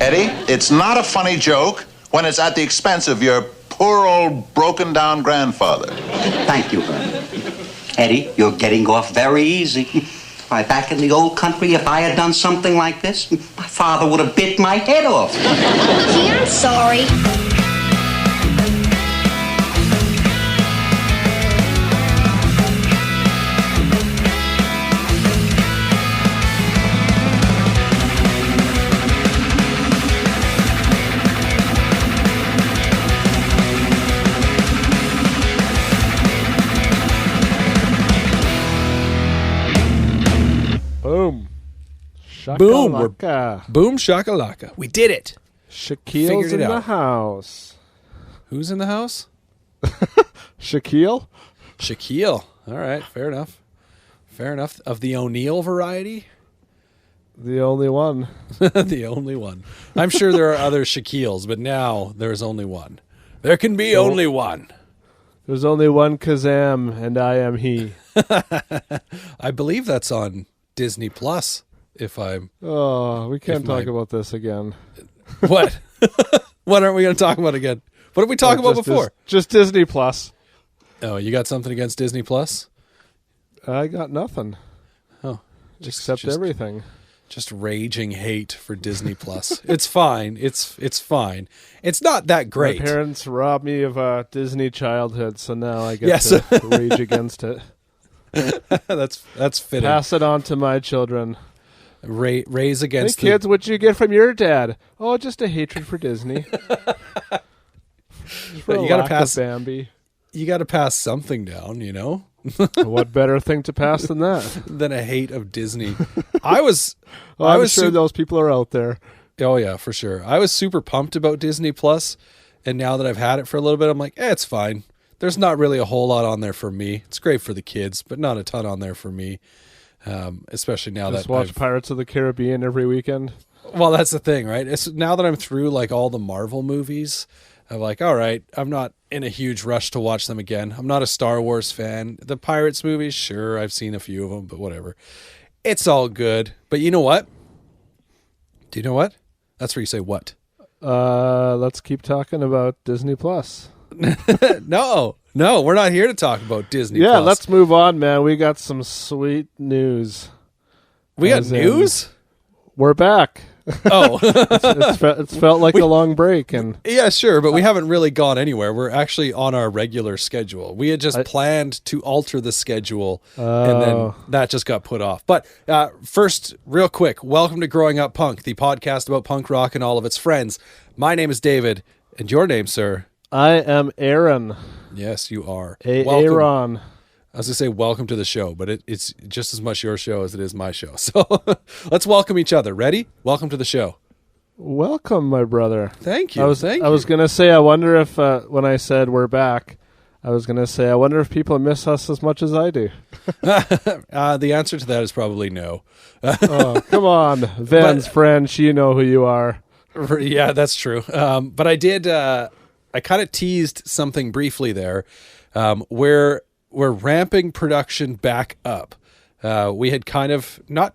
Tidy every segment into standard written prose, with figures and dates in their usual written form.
Eddie, it's not a funny joke when it's at the expense of your poor old broken down grandfather. Thank you, Vernon. Eddie, you're getting off very easy. Why, back in the old country, if I had done something like this, my father would have bit my head off. Gee, I'm sorry. Boom. Boom. Shakalaka. Boom shakalaka. We did it. Shaquille's Figured it in the out. house. Who's in the house? Shaquille? Shaquille. All right. Fair enough. Fair enough. Of the O'Neill variety? The only one. The only one. I'm sure there are other Shaquilles, but now there's only one. There can be only one. There's only one Kazam, and I am he. I believe that's on Disney Plus. If I'm Oh, we can't If talk my- about this again. what? What aren't we going to talk about again? What did we talk about Just before? Just Disney Plus. Oh, you got something against Disney Plus? I got nothing. Oh, Except everything. Just raging hate for Disney Plus. It's fine. It's fine. It's not that great. My parents robbed me of a Disney childhood, so now I get Yes. to rage against it. That's fitting. Pass it on to my children. Raise Hey against kids, what'd you get from your dad? Oh, just a hatred for Disney. You gotta pass- Bambi. You got to pass something down, you know, What better thing to pass than that? than a hate of Disney. I was I'm sure those people are out there. Oh yeah, for sure. I was super pumped about Disney Plus, and now that I've had it for a little bit, I'm like, it's fine. There's not really a whole lot on there for me. It's great for the kids, but not a ton on there for me. Especially now Just that watch I've, Pirates of the Caribbean every weekend. well, that's the thing, right? It's now that I'm through like all the Marvel movies, I'm like, all right, I'm not in a huge rush to watch them again. I'm not a Star Wars fan. The Pirates movies, sure, I've seen a few of them, but whatever. It's all good. But you know what? Do you know what? That's where you say what? Let's keep talking about Disney Plus. No, we're not here to talk about Disney Yeah, Plus. let's move on, man. We got some sweet news. We got As in- news? We're back. Oh. It's felt like a long break, and Yeah, sure, but we haven't really gone anywhere. We're actually on our regular schedule. We had just planned to alter the schedule, and then that just got put off. But first, real quick, welcome to Growing Up Punk, the podcast about punk rock and all of its friends. My name is David, and your name, sir? I am Aaron. Yes, you are. Aaron. I was going to say welcome to the show, but it's just as much your show as it is my show. So let's welcome each other. Ready? Welcome to the show. Welcome, my brother. Thank you. I was going to say, I wonder if, when I said we're back, I was going to say, I wonder if people miss us as much as I do. The answer to that is probably no. Oh, come on. Van's friend, you know who you are. Yeah, that's true. But I did, I kind of teased something briefly there, where we're ramping production back up. We had kind of not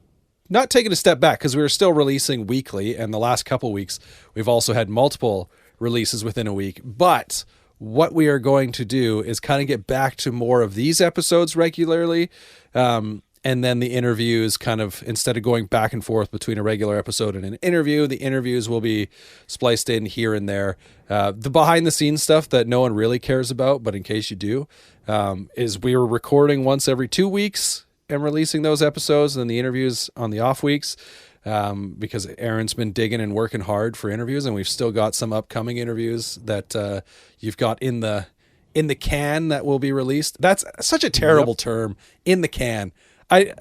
taken a step back because we were still releasing weekly, and the last couple weeks we've also had multiple releases within a week. But what we are going to do is kind of get back to more of these episodes regularly, and then the interviews kind of, instead of going back and forth between a regular episode and an interview, the interviews will be spliced in here and there. The behind the scenes stuff that no one really cares about, but in case you do, is we were recording once every 2 weeks and releasing those episodes, and then the interviews on the off weeks, because Aaron's been digging and working hard for interviews, and we've still got some upcoming interviews that you've got in the can that will be released. That's such a terrible term, in the can. I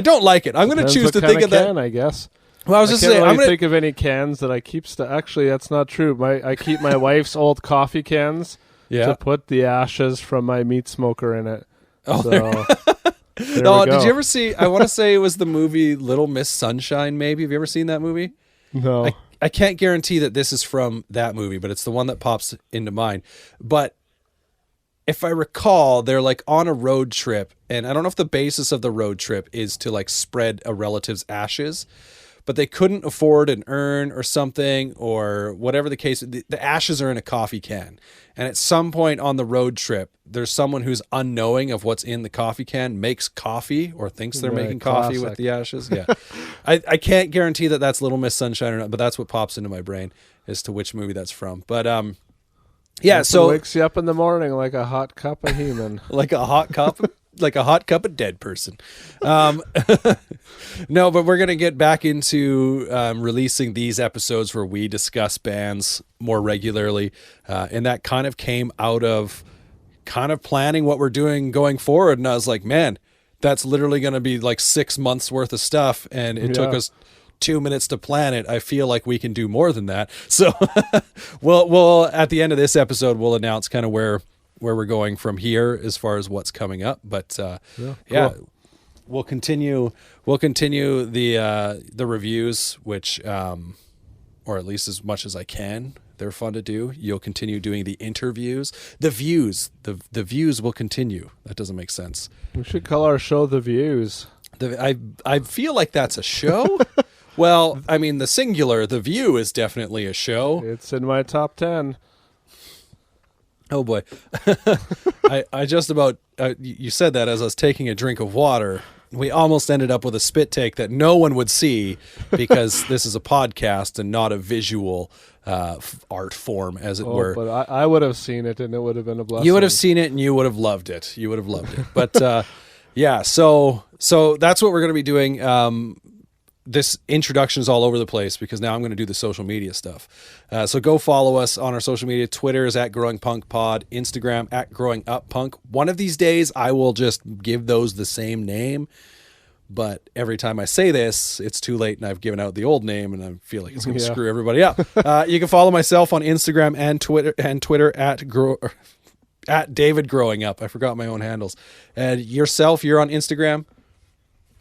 don't like it. I'm going to choose to think of that. I guess. Well, I was I just can't saying, really I'm going think of any cans that I keep. Actually, that's not true. I keep my wife's old coffee cans to put the ashes from my meat smoker in it. Oh, so, there oh, we go. did you ever see? I want to say it was the movie Little Miss Sunshine. Maybe have you ever seen that movie? No. I can't guarantee that this is from that movie, but it's the one that pops into mind. But if I recall, they're like on a road trip, and I don't know if the basis of the road trip is to like spread a relative's ashes, but they couldn't afford an urn or something, or whatever the case. The ashes are in a coffee can. And at some point on the road trip, there's someone who's unknowing of what's in the coffee can, makes coffee or thinks they're making coffee with the ashes. Yeah. I can't guarantee that that's Little Miss Sunshine or not, but that's what pops into my brain as to which movie that's from. But yeah, so wakes you up in the morning like a hot cup of human. like a hot cup of dead person. No, but we're going to get back into releasing these episodes where we discuss bands more regularly. And that kind of came out of kind of planning what we're doing going forward. And I was like, man, that's literally going to be like 6 months worth of stuff. And it took us 2 minutes to plan it. I feel like we can do more than that. So we'll at the end of this episode, we'll announce kind of where we're going from here as far as what's coming up. But cool. We'll continue the reviews, which or at least as much as I can. They're fun to do. You'll continue doing the interviews. The views will continue. That doesn't make sense. We should call our show The Views. I feel like that's a show. Well, I mean, the singular, The View, is definitely a show. It's in my top 10. Oh boy. I just about, you said that as I was taking a drink of water. We almost ended up with a spit take that no one would see because this is a podcast and not a visual art form, as it were. But I would have seen it, and it would have been a blessing. You would have seen it, and you would have loved it. You would have loved it. But yeah, so that's what we're going to be doing. This introduction is all over the place because now I'm going to do the social media stuff. So go follow us on our social media. Twitter is @GrowingPunkPod. Instagram @GrowingUpPunk. One of these days I will just give those the same name. But every time I say this, it's too late and I've given out the old name and I feel like it's going to screw everybody up. You can follow myself on Instagram and Twitter at David Growing Up. I forgot my own handles. And yourself, you're on Instagram.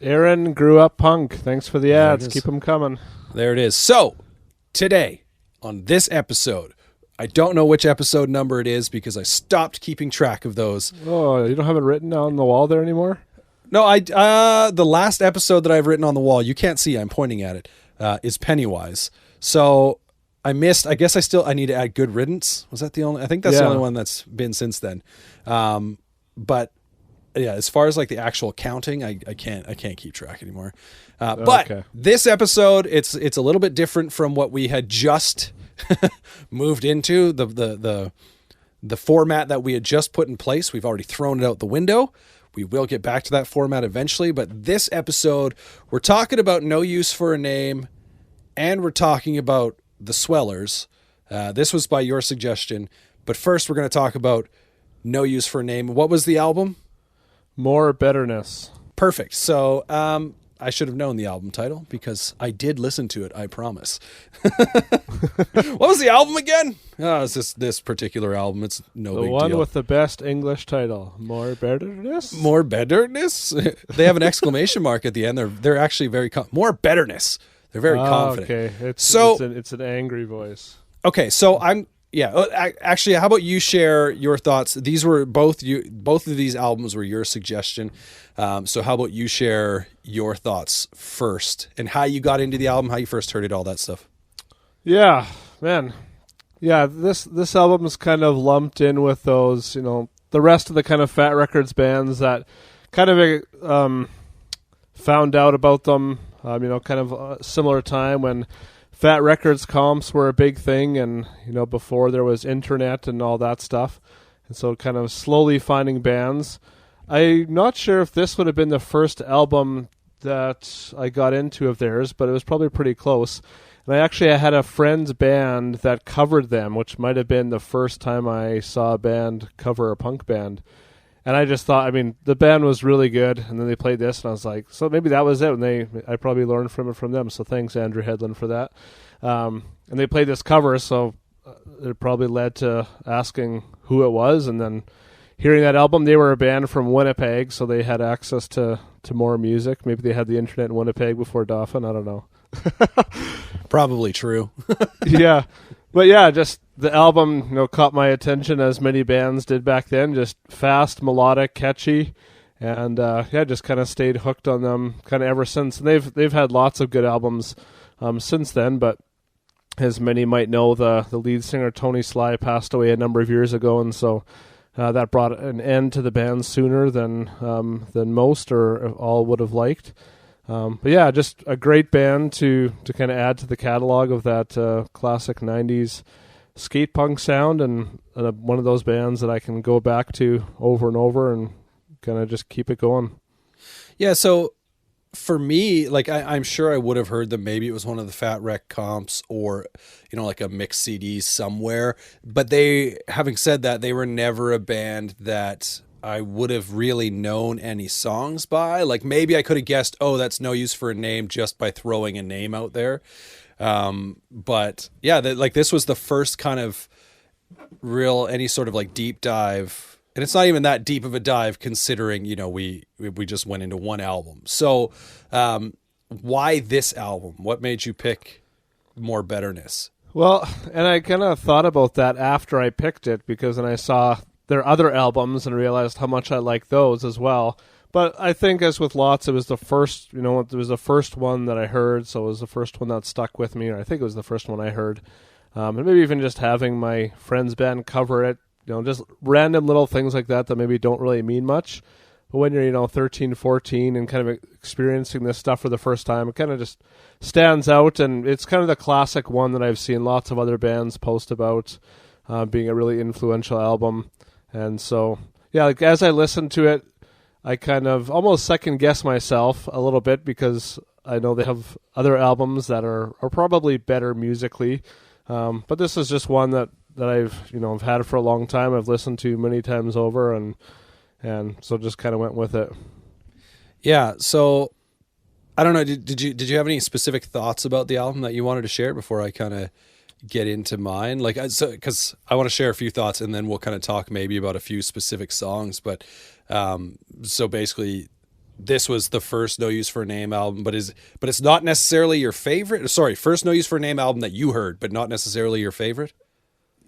Aaron Grew Up Punk. Thanks for the ads. Keep them coming. There it is. So today on this episode, I don't know which episode number it is because I stopped keeping track of those. Oh, you don't have it written on the wall there anymore? No, the last episode that I've written on the wall, you can't see, I'm pointing at it, is Pennywise. So I missed, I guess I need to add Good Riddance. Was that the only, I think that's the only one that's been since then. But yeah, as far as like the actual counting, I can't keep track anymore. But this episode, it's a little bit different from what we had just moved into. The format that we had just put in place, we've already thrown it out the window. We will get back to that format eventually, but this episode, we're talking about No Use for a Name, and we're talking about the Swellers. This was by your suggestion, but first we're going to talk about No Use for a Name. What was the album? More Betterness. Perfect. So I should have known the album title because I did listen to it, I promise. What was the album again? Oh, it's this particular album. It's no big deal. The one with the best English title. More Betterness? More Betterness? They have an exclamation mark at the end. They're actually very... More Betterness. They're very confident. Okay. It's an angry voice. Okay, so actually, how about you share your thoughts? These were both of these albums were your suggestion. So how about you share your thoughts first and how you got into the album, how you first heard it, all that stuff. Yeah, man. Yeah, this album is kind of lumped in with those, the rest of the kind of Fat Records bands that kind of found out about them, kind of a similar time when Fat Records comps were a big thing and, before there was internet and all that stuff. And so kind of slowly finding bands. I'm not sure if this would have been the first album that I got into of theirs, but it was probably pretty close. And I had a friend's band that covered them, which might have been the first time I saw a band cover a punk band. And I just thought, the band was really good, and then they played this, and I was like, so maybe that was it. And I probably learned from them. So thanks, Andrew Headland, for that. And they played this cover, so it probably led to asking who it was, and then hearing that album. They were a band from Winnipeg, so they had access to more music. Maybe they had the internet in Winnipeg before Dauphin. I don't know. Probably true. Yeah. But yeah, just the album, caught my attention as many bands did back then. Just fast, melodic, catchy, and just kind of stayed hooked on them kind of ever since. And they've had lots of good albums since then, but as many might know, the lead singer Tony Sly passed away a number of years ago, and so that brought an end to the band sooner than most or all would have liked. But yeah, just a great band to kind of add to the catalog of that classic 90s skate punk sound, and one of those bands that I can go back to over and over and kind of just keep it going. Yeah, so for me, like I'm sure I would have heard them. Maybe it was one of the Fat Wreck comps or, like a mixed CD somewhere. But having said that, they were never a band that I would have really known any songs by. Like maybe I could have guessed, oh, that's No Use for a Name just by throwing a name out there. But yeah, this was the first kind of real, any sort of like deep dive. And it's not even that deep of a dive considering, we just went into one album. So why this album? What made you pick More Betterness? Well, and I kind of thought about that after I picked it, because then I saw their other albums and realized how much I like those as well. But I think, as with lots, it was the first, it was the first one that I heard, so it was the first one that stuck with me, or I think it was the first one I heard. And maybe even just having my friend's band cover it, just random little things like that maybe don't really mean much. But when you're, 13, 14 and kind of experiencing this stuff for the first time, it kind of just stands out. And it's kind of the classic one that I've seen lots of other bands post about being a really influential album. And so, yeah, like as I listened to it, I kind of almost second guess myself a little bit, because I know they have other albums that are probably better musically. But this is just one that I've I've had for a long time. I've listened to many times over, and so just kind of went with it. Yeah. So I don't know. Did you have any specific thoughts about the album that you wanted to share before I kind of get into mine? Like, because I want to share a few thoughts, and then we'll kind of talk maybe about a few specific songs. But so basically, this was the first No Use for a Name album, but it's not necessarily your favorite. Sorry, first No Use for a Name album that you heard, but not necessarily your favorite.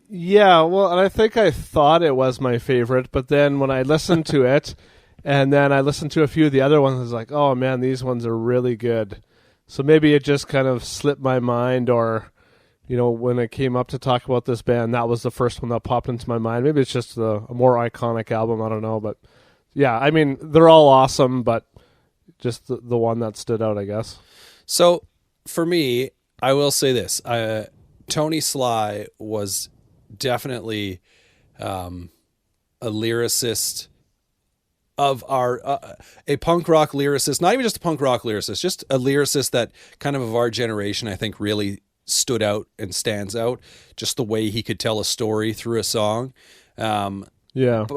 Yeah, well, and I think I thought it was my favorite, but then when I listened to it, and then I listened to a few of the other ones, I was like, oh man, these ones are really good. So maybe it just kind of slipped my mind, or, when it came up to talk about this band, that was the first one that popped into my mind. Maybe it's just a more iconic album, I don't know. But yeah, I mean, they're all awesome, but just the one that stood out, I guess. So for me, I will say this. Tony Sly was definitely a lyricist of a punk rock lyricist, not even just a punk rock lyricist, just a lyricist that kind of our generation, I think, really stood out and stands out. Just the way he could tell a story through a song. Yeah.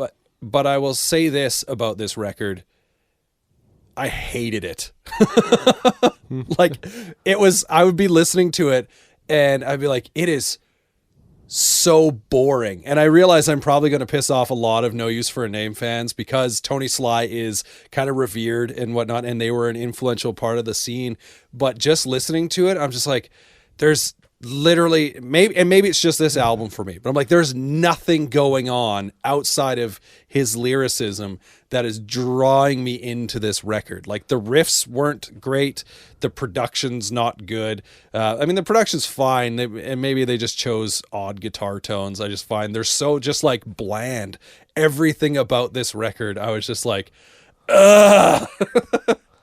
But I will say this about this record. I hated it. Like, I would be listening to it and I'd be like, it is so boring. And I realize I'm probably going to piss off a lot of No Use for a Name fans, because Tony Sly is kind of revered and whatnot, and they were an influential part of the scene. But just listening to it, I'm just like, there's literally, maybe it's just this album for me, but I'm like, there's nothing going on outside of his lyricism that is drawing me into this record. Like, the riffs weren't great, the production's not good. I mean, the production's fine, and maybe they just chose odd guitar tones. I just find they're so just like bland. Everything about this record, I was just like, ugh.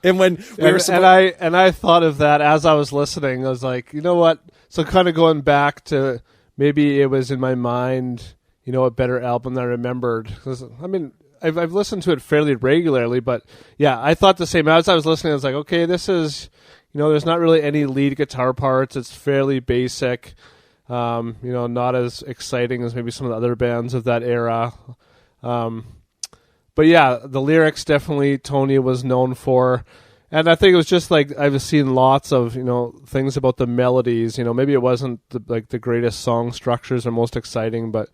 And when we were I thought of that as I was listening. I was like, you know what? So kind of going back to, maybe it was in my mind, a better album than I remembered. 'Cause, I mean, I've listened to it fairly regularly, but yeah, I thought the same. As I was listening, I was like, okay, this is, there's not really any lead guitar parts. It's fairly basic, not as exciting as maybe some of the other bands of that era. But yeah, the lyrics definitely Tony was known for. And I think it was just like, I've seen lots of, things about the melodies. Maybe it wasn't the greatest song structures or most exciting, but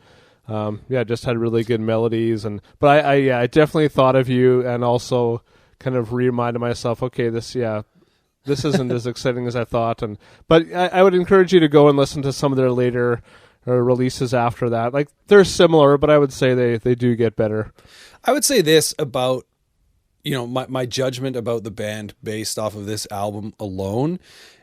just had really good melodies. But I definitely thought of you, and also kind of reminded myself, okay, this isn't as exciting as I thought. But I would encourage you to go and listen to some of their later releases after that. Like, they're similar, but I would say they do get better. I would say this about my judgment about the band based off of this album alone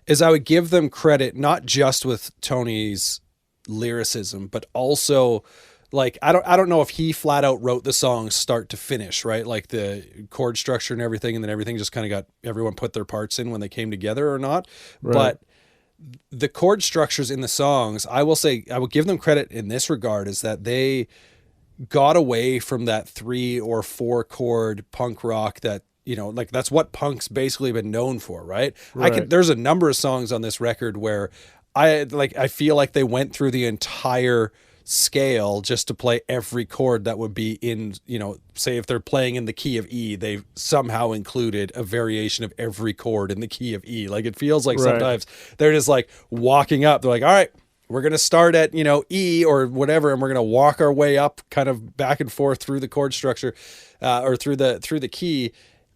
is I would give them credit, not just with Tony's lyricism, but also like, I don't know if he flat out wrote the song start to finish, right? Like the chord structure and everything, and then everything just kind of got, everyone put their parts in when they came together or not. Right. But the chord structures in the songs, I will say, I will give them credit in this regard, is that they got away from that 3 or 4 chord punk rock that, like that's what punk's basically been known for, right? There's a number of songs on this record where I feel like they went through the entire scale just to play every chord that would be in, say if they're playing in the key of E, they've somehow included a variation of every chord in the key of E. Like it feels like sometimes they're just like walking up. They're like, all right, we're going to start at, E or whatever, and we're going to walk our way up kind of back and forth through the chord structure or through the key.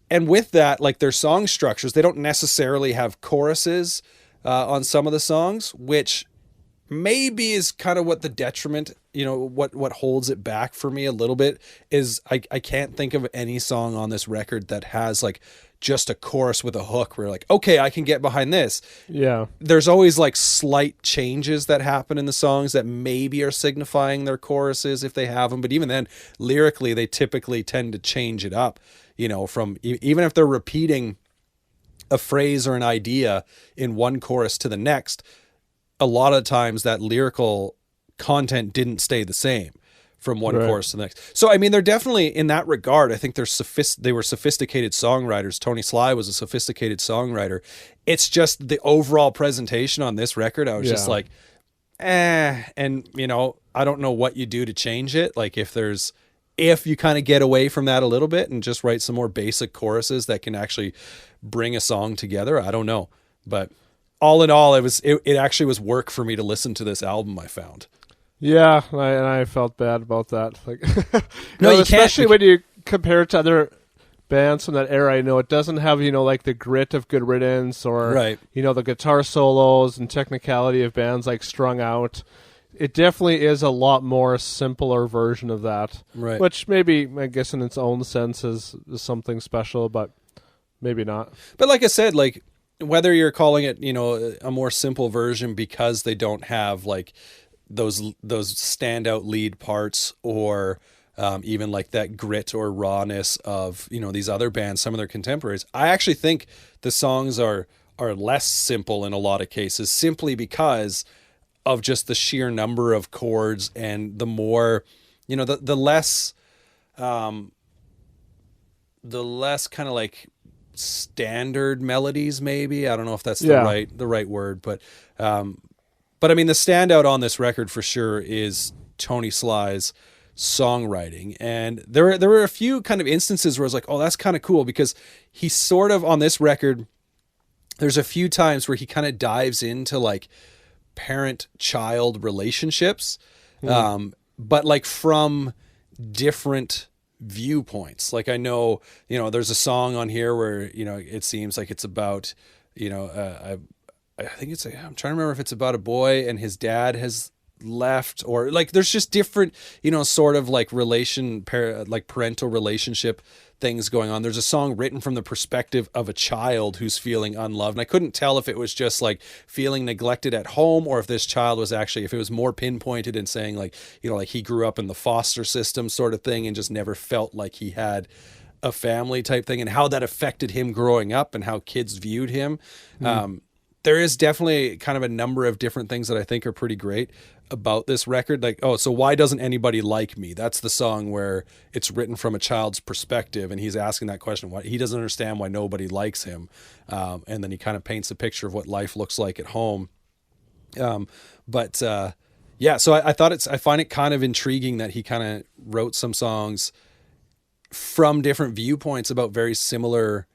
And with that, like their song structures, they don't necessarily have choruses on some of the songs, which maybe is kind of what the detriment, what holds it back for me a little bit is I can't think of any song on this record that has like just a chorus with a hook where like, okay, I can get behind this. Yeah. There's always like slight changes that happen in the songs that maybe are signifying their choruses if they have them. But even then, lyrically, they typically tend to change it up, from even if they're repeating a phrase or an idea in one chorus to the next, a lot of times that lyrical content didn't stay the same from one chorus to the next. So, I mean, they're definitely in that regard. I think they were sophisticated songwriters. Tony Sly was a sophisticated songwriter. It's just the overall presentation on this record. I was just like, and I don't know what you do to change it. Like if you kind of get away from that a little bit and just write some more basic choruses that can actually bring a song together, I don't know. But all in all, it actually was work for me to listen to this album, I found. Yeah, and I felt bad about that. Like, no, you especially can't. when you compare it to other bands from that era. It doesn't have like the grit of Good Riddance or the guitar solos and technicality of bands like Strung Out. It definitely is a lot more simpler version of that, right? Which maybe, I guess, in its own sense is something special, but maybe not. But like I said, like, whether you're calling it, a more simple version because they don't have like those standout lead parts or even like that grit or rawness of, these other bands, some of their contemporaries, I actually think the songs are less simple in a lot of cases simply because of just the sheer number of chords and the more, the less kind of like standard melodies, maybe. I don't know if that's the right word, but I mean the standout on this record for sure is Tony Sly's songwriting. And there were a few kind of instances where I was like, oh, that's kind of cool, because he sort of on this record, there's a few times where he kind of dives into like parent-child relationships, but like from different viewpoints. Like I know, there's a song on here where, it seems like it's about, I think I'm trying to remember if it's about a boy and his dad has left, or like there's just different, sort of like parental relationship things going on. There's a song written from the perspective of a child who's feeling unloved. And I couldn't tell if it was just like feeling neglected at home, or if this child was actually, if it was more pinpointed and saying like, like he grew up in the foster system sort of thing and just never felt like he had a family type thing, and how that affected him growing up and how kids viewed him. There is definitely kind of a number of different things that I think are pretty great about this record. Like, oh, so why doesn't anybody like me? That's the song where it's written from a child's perspective, and he's asking that question. Why he doesn't understand why nobody likes him, and then he kind of paints a picture of what life looks like at home. So I find it kind of intriguing that he kind of wrote some songs from different viewpoints about very similar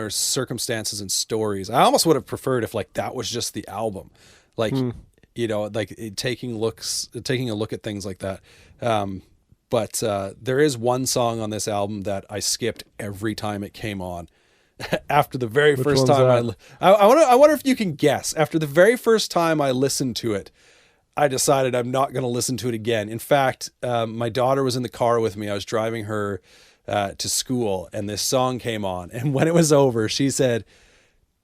circumstances and stories. I almost would have preferred if like that was just the album, like taking a look at things like that. But there is one song on this album that I skipped every time it came on. After the very first time I wonder if you can guess. After the very first time I listened to it, I decided I'm not going to listen to it again. In fact, my daughter was in the car with me. I was driving her to school, and this song came on. And when it was over, she said,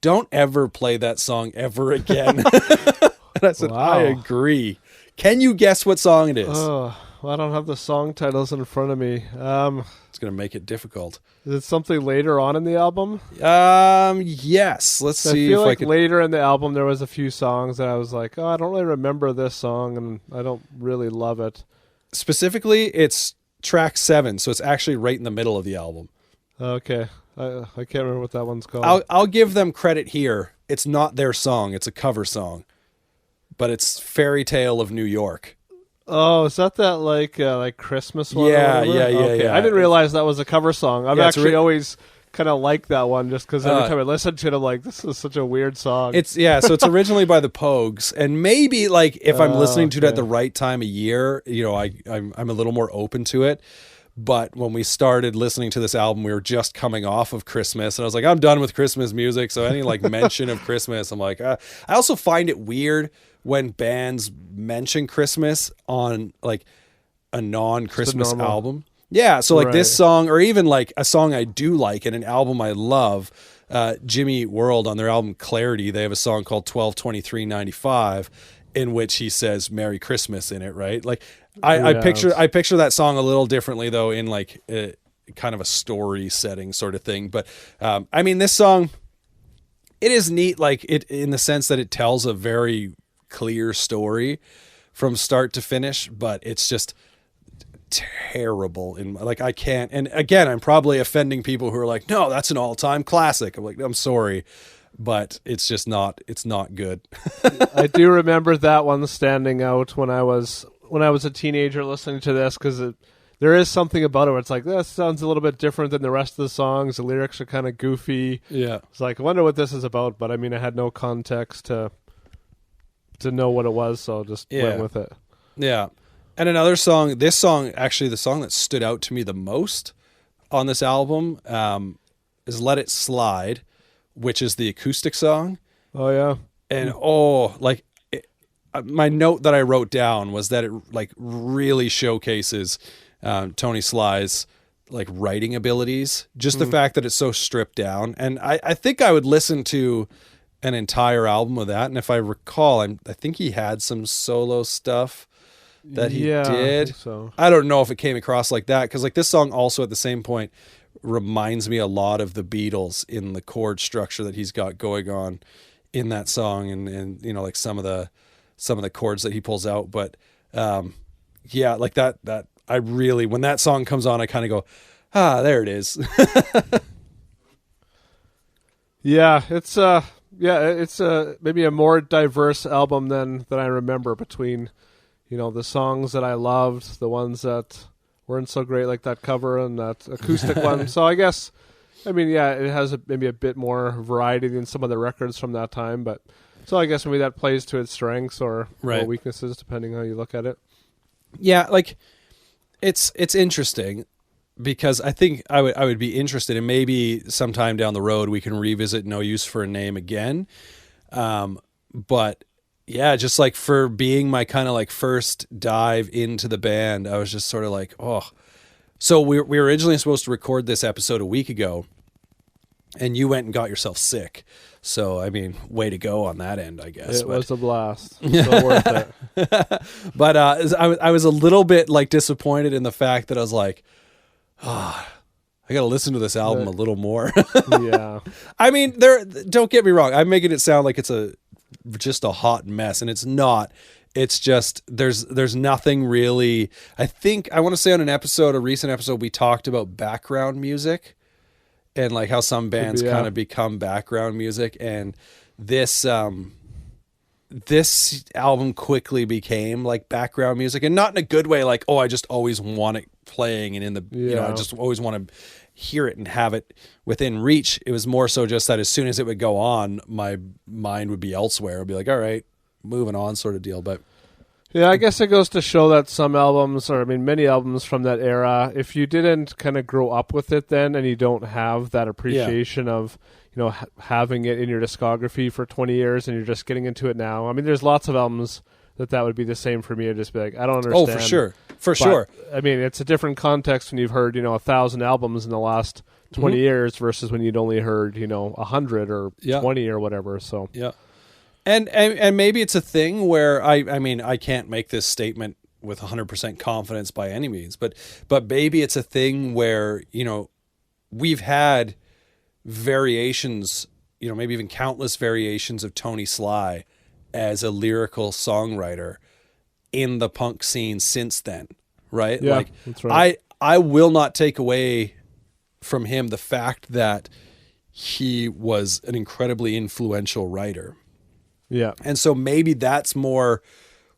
"Don't ever play that song ever again." And I said, Wow. I agree. Can you guess what song it is? Oh, well, I don't have the song titles in front of me. It's going to make it difficult. Is it something later on in the album? Yes. Let's I see feel if I like can. later in the album there was a few songs that I was like, oh, I don't really remember this song, and I don't really love it. Specifically, it's track 7, so it's actually right in the middle of the album. Okay, I can't remember what that one's called. I'll give them credit here. It's not their song; it's a cover song, but it's "Fairy Tale of New York." Oh, is that like Christmas one? Yeah, or whatever? yeah, Okay. yeah. I didn't realize that was a cover song. I've Yeah, it's actually always kind of liked that one just because every Uh, time I listen to it, I'm like, this is such a weird song. So it's originally by the Pogues, and maybe like if I'm listening to it at okay. the right time of year, I'm a little more open to it. But when we started listening to this album, we were just coming off of Christmas, and I was like, I'm done with Christmas music. So any like mention of Christmas, I'm like, I also find it weird when bands mention Christmas on like a non-Christmas normal. album. Yeah, so like Right. this song, or even like a song I do like and an album I love, Jimmy Eat World, on their album Clarity, they have a song called 12/23/95 in which he says Merry Christmas in it, right? Like I Yeah, picture that song a little differently though, in like kind of a story setting sort of thing. But I mean, this song, it is neat, like it in the sense that it tells a very clear story from start to finish, but it's just terrible in like I can't. And again, I'm probably offending people who are like, no, that's an all-time classic. I'm like, I'm sorry, but it's not good. I do remember that one standing out when I was a teenager listening to this, because there is something about it where it's like, that sounds a little bit different than the rest of the songs. The lyrics are kind of goofy. Yeah. It's like, I wonder what this is about, but I mean, I had no context to know what it was, so I just went with it. Yeah. And another song, this song, actually the song that stood out to me the most on this album is Let It Slide, which is the acoustic song. Oh, yeah. And my note that I wrote down was that it like really showcases Tony Sly's like writing abilities. Just the fact that it's so stripped down. And I think I would listen to an entire album of that. And if I recall, I think he had some solo stuff that he Yeah, I did. think so. I don't know if it came across like that, because like this song also at the same point reminds me a lot of the Beatles in the chord structure that he's got going on in that song, and you know, like some of the chords that he pulls out. But yeah, like that I really, when that song comes on, I kind of go, there it is. Yeah, it's maybe a more diverse album than I remember, between, you know, the songs that I loved, the ones that weren't so great, like that cover and that acoustic one. So I guess, I mean, yeah, it has maybe a bit more variety than some of the records from that time. But so I guess maybe that plays to its strengths or weaknesses, depending how you look at it. Yeah, like it's interesting, because I think I would be interested, and maybe sometime down the road we can revisit No Use for a Name again. But yeah, just like for being my kind of like first dive into the band, I was just sort of like, oh. So we were originally supposed to record this episode a week ago, and you went and got yourself sick. So, I mean, way to go on that end, I guess. It was a blast. So worth it. But I was a little bit like disappointed in the fact that I was like, I got to listen to this album a little more. Yeah. I mean, don't get me wrong. I'm making it sound like it's just a hot mess, and it's not. It's just there's nothing really. I think I want to say on a recent episode, we talked about background music and like how some bands kind of become background music, and this album quickly became like background music, and not in a good way. Like, oh, I just always want it playing, and I just always want to hear it and have it within reach. It was more so just that as soon as it would go on, my mind would be elsewhere. I'd be like, all right, moving on, sort of deal. But yeah, I guess it goes to show that some albums, or I mean many albums from that era, if you didn't kind of grow up with it then, and you don't have that appreciation of, you know, having it in your discography for 20 years and you're just getting into it now. I mean, there's lots of albums that would be the same for me. I'd just be like, I don't understand. Oh, for sure. I mean, it's a different context when you've heard 1,000 albums in the last 20 years versus when you'd only heard 100 or 20 or whatever. So yeah, and maybe it's a thing where I mean I can't make this statement with 100% confidence by any means, but maybe it's a thing where we've had variations, maybe even countless variations of Tony Sly as a lyrical songwriter in the punk scene since then, right? Yeah, like that's right. I will not take away from him the fact that he was an incredibly influential writer. Yeah. And so maybe that's more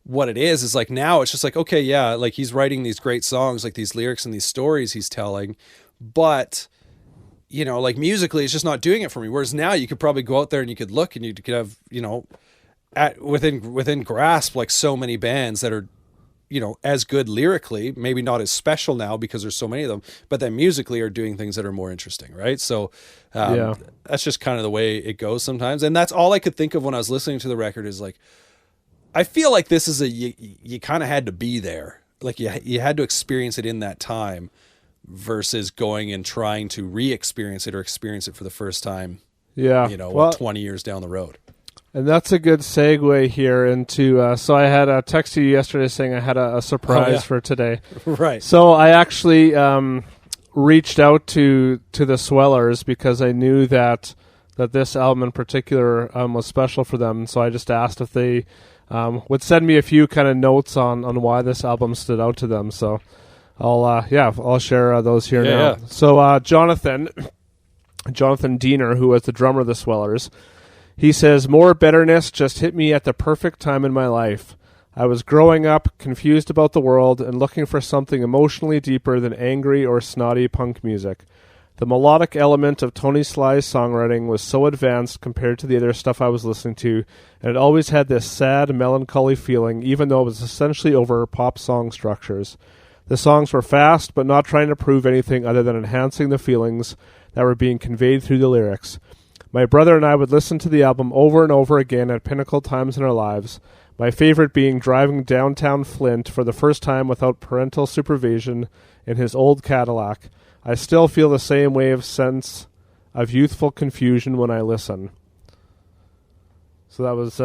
what it is like now it's just like, okay, yeah, like he's writing these great songs, like these lyrics and these stories he's telling, but like musically it's just not doing it for me. Whereas now you could probably go out there and you could look and you could have, within grasp, like so many bands that are, as good lyrically, maybe not as special now because there's so many of them, but then musically are doing things that are more interesting. Right. So, that's just kind of the way it goes sometimes. And that's all I could think of when I was listening to the record is like, I feel like this is you kind of had to be there. Like you had to experience it in that time versus going and trying to re-experience it or experience it for the first time. Yeah. 20 years down the road. And that's a good segue here into, so I had a text to you yesterday saying I had a surprise for today. Right. So I actually reached out to the Swellers because I knew that this album in particular was special for them. So I just asked if they would send me a few kind of notes on why this album stood out to them. So I'll share those here now. Yeah. So Jonathan Diener, who was the drummer of the Swellers, he says, "More Betterness just hit me at the perfect time in my life. I was growing up, confused about the world, and looking for something emotionally deeper than angry or snotty punk music. The melodic element of Tony Sly's songwriting was so advanced compared to the other stuff I was listening to, and it always had this sad, melancholy feeling, even though it was essentially over pop song structures. The songs were fast, but not trying to prove anything other than enhancing the feelings that were being conveyed through the lyrics. My brother and I would listen to the album over and over again at pinnacle times in our lives, my favorite being driving downtown Flint for the first time without parental supervision in his old Cadillac. I still feel the same sense of youthful confusion when I listen." So that was,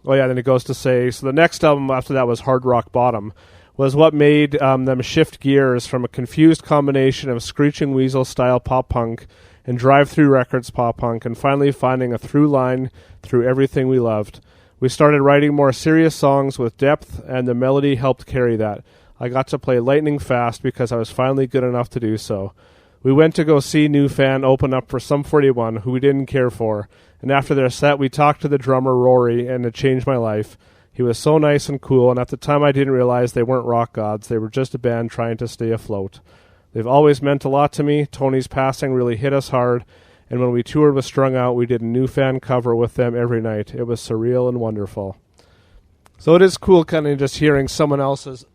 then it goes to say, so the next album after that was Hard Rock Bottom, was what made them shift gears from a confused combination of Screeching Weasel-style pop-punk and Drive-Thru Records pop-punk, and finally finding a through line through everything we loved. We started writing more serious songs with depth, and the melody helped carry that. I got to play lightning fast because I was finally good enough to do so. We went to go see NUFAN open up for Sum 41, who we didn't care for, and after their set we talked to the drummer Rory, and it changed my life. He was so nice and cool, and at the time I didn't realize they weren't rock gods. They were just a band trying to stay afloat. They've always meant a lot to me. Tony's passing really hit us hard, and when we toured with Strung Out, we did a NUFAN cover with them every night. It was surreal and wonderful. So it is cool kind of just hearing someone else's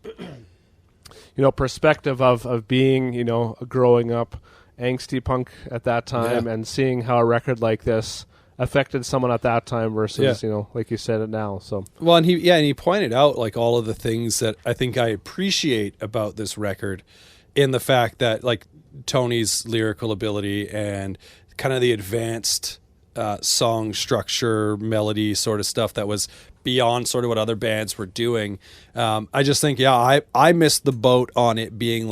perspective of being, growing up angsty punk at that time and seeing how a record like this affected someone at that time versus, like you said it now. So well, and he pointed out like all of the things that I think I appreciate about this record in the fact that like Tony's lyrical ability and kind of the advanced song structure, melody sort of stuff that was beyond sort of what other bands were doing. I just think, I missed the boat on it being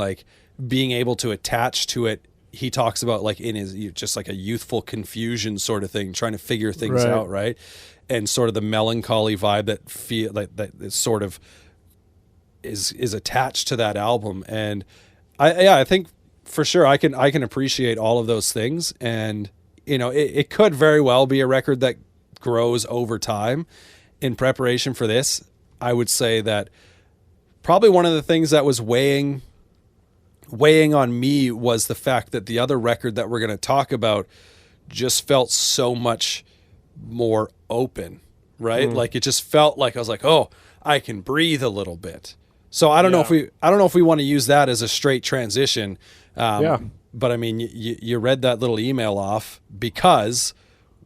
able to attach to it. He talks about like in his, just like a youthful confusion sort of thing, trying to figure things out. Right. And sort of the melancholy vibe that sort of is attached to that album. And I think for sure I can appreciate all of those things. And, it could very well be a record that grows over time. In preparation for this, I would say that probably one of the things that was weighing on me was the fact that the other record that we're going to talk about just felt so much more open, right? Like it just felt like I was like, oh, I can breathe a little bit. So I don't know if we want to use that as a straight transition. But I mean, you read that little email off because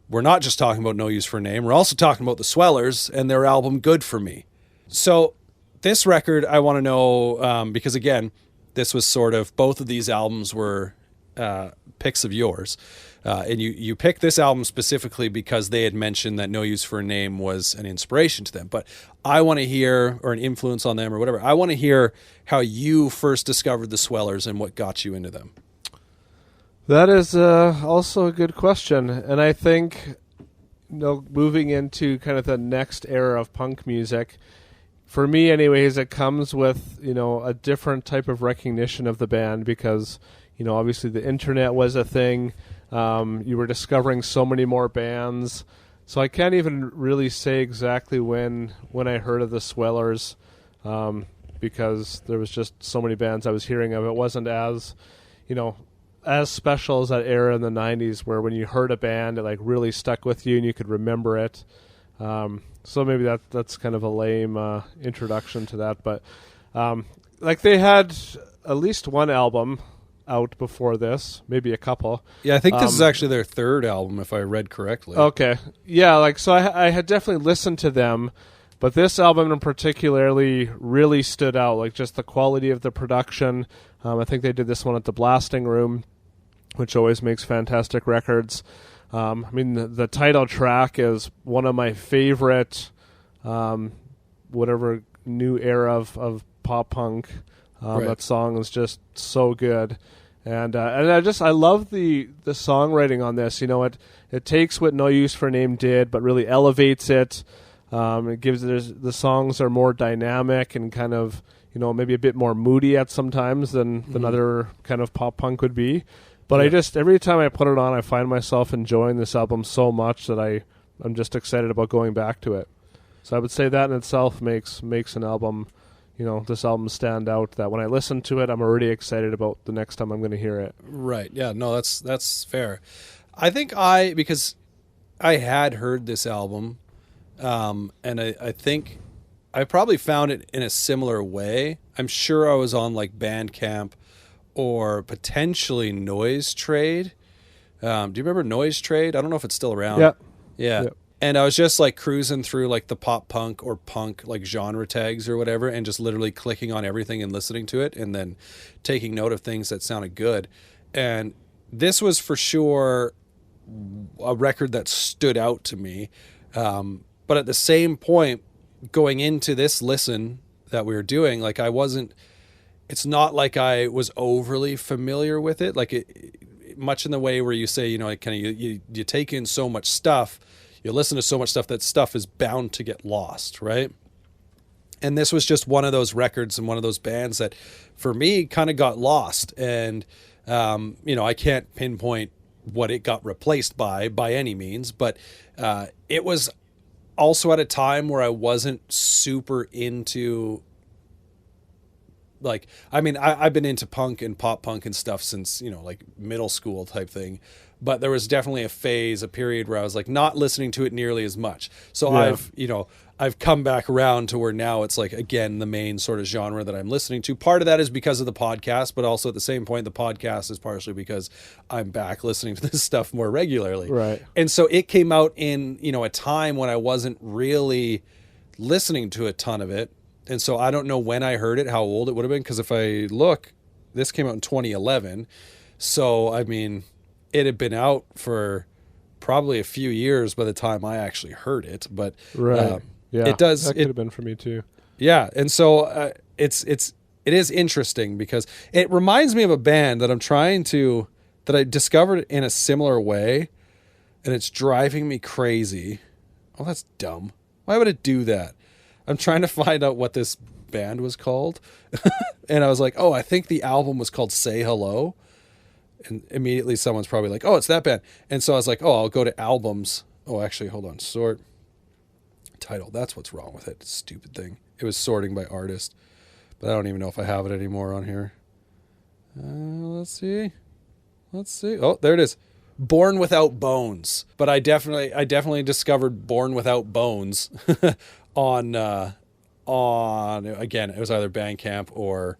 we're not just talking about No Use for a Name. We're also talking about the Swellers and their album Good For Me. So this record, I want to know, because again, this was sort of, both of these albums were picks of yours. And you picked this album specifically because they had mentioned that No Use for a Name was an inspiration to them. But I want to hear, or an influence on them or whatever, I want to hear how you first discovered the Swellers and what got you into them. That is also a good question. And I think, moving into kind of the next era of punk music, for me anyways, it comes with, a different type of recognition of the band because, obviously the internet was a thing. You were discovering so many more bands. So I can't even really say exactly when I heard of the Swellers, because there was just so many bands I was hearing of. It wasn't as, as special as that era in the 90s where when you heard a band, it like really stuck with you and you could remember it. So maybe that's kind of a lame introduction to that. But they had at least one album out before this, maybe a couple. Yeah, I think this is actually their third album, if I read correctly. Okay. Yeah, so I had definitely listened to them, but this album in particularly really stood out, like just the quality of the production. I think they did this one at the Blasting Room, which always makes fantastic records. The title track is one of my favorite, whatever new era of pop punk. Right. That song is just so good. And I love the songwriting on this. It takes what No Use for a Name did, but really elevates it. It gives the songs are more dynamic and kind of maybe a bit more moody at sometimes than other kind of pop punk would be. But yeah. Every time I put it on, I find myself enjoying this album so much that I'm just excited about going back to it. So I would say that in itself makes an album. This album stand out, that when I listen to it, I'm already excited about the next time I'm going to hear it. Right. Yeah, no, that's fair. I think because I had heard this album, and I think I probably found it in a similar way. I'm sure I was on like Bandcamp or potentially Noise Trade. Do you remember Noise Trade? I don't know if it's still around. Yeah. Yeah. Yep. And I was just like cruising through like the pop punk or punk like genre tags or whatever, and just literally clicking on everything and listening to it and then taking note of things that sounded good. And this was for sure a record that stood out to me. But at the same point, going into this listen that we were doing, like it's not like I was overly familiar with it. Like much in the way where you say, you take in so much stuff, you listen to so much stuff, that stuff is bound to get lost, right? And this was just one of those records and one of those bands that, for me, kind of got lost. And, I can't pinpoint what it got replaced by any means, but it was also at a time where I wasn't super into, I've been into punk and pop punk and stuff since, like middle school type thing. But there was definitely a period where I was like not listening to it nearly as much. So yeah. I've come back around to where now it's like, again, the main sort of genre that I'm listening to. Part of that is because of the podcast, but also at the same point, the podcast is partially because I'm back listening to this stuff more regularly. Right. And so it came out in, a time when I wasn't really listening to a ton of it. And so I don't know when I heard it, how old it would have been. Because if I look, this came out in 2011. So, it had been out for probably a few years by the time I actually heard it, but right. Yeah, it does. That could have been for me too. Yeah, and so it is interesting because it reminds me of a band that that I discovered in a similar way, and it's driving me crazy. Oh, that's dumb. Why would it do that? I'm trying to find out what this band was called, and I was like, oh, I think the album was called Say Hello. And immediately someone's probably like, oh, it's that band. And so I was like, oh, I'll go to albums. Oh, actually, hold on. Sort. Title. That's what's wrong with it. Stupid thing. It was sorting by artist. But I don't even know if I have it anymore on here. Let's see. Oh, there it is. Born Without Bones. But I definitely discovered Born Without Bones on again, it was either Bandcamp or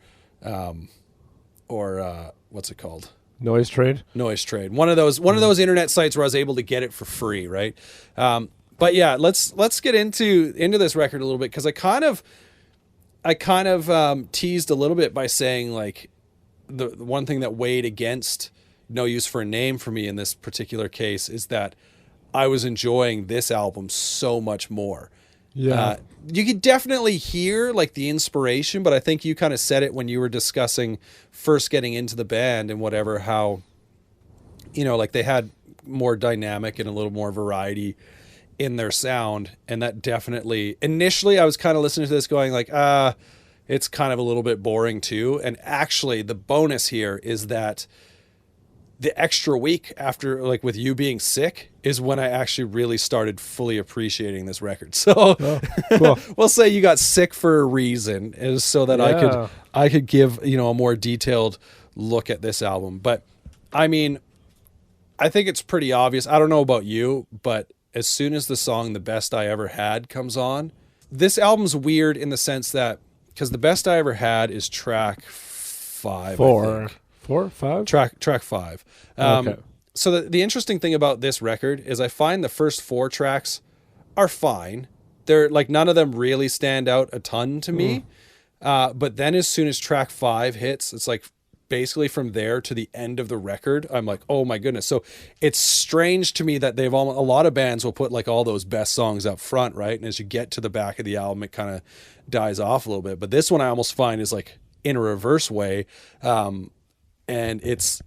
what's it called? Noise Trade. Noise Trade. One of those internet sites where I was able to get it for free, right? But yeah, let's get into this record a little bit, because I kind of teased a little bit by saying, like, the one thing that weighed against No Use for a Name for me in this particular case is that I was enjoying this album so much more. Yeah. You could definitely hear like the inspiration, but I think you kind of said it when you were discussing first getting into the band and whatever, how, you know, like they had more dynamic and a little more variety in their sound. And that definitely, initially I was kind of listening to this going like, it's kind of a little bit boring too. And actually the bonus here is that the extra week after, like with you being sick, is when I actually really started fully appreciating this record. So Cool. we'll say you got sick for a reason, is so that I could give, you know, a more detailed look at this album. But I mean, I think it's pretty obvious. I don't know about you, but as soon as the song The Best I Ever Had comes on, this album's weird in the sense that, because The Best I Ever Had is track 5, I think. 4, 5? Track 5. Okay. So the interesting thing about this record is I find the first 4 tracks are fine. They're like, none of them really stand out a ton to me. But then as soon as track 5 hits, it's like basically from there to the end of the record, I'm like, oh my goodness. So it's strange to me that a lot of bands will put like all those best songs up front, right? And as you get to the back of the album, it kind of dies off a little bit. But this one I almost find is like in a reverse way. And it's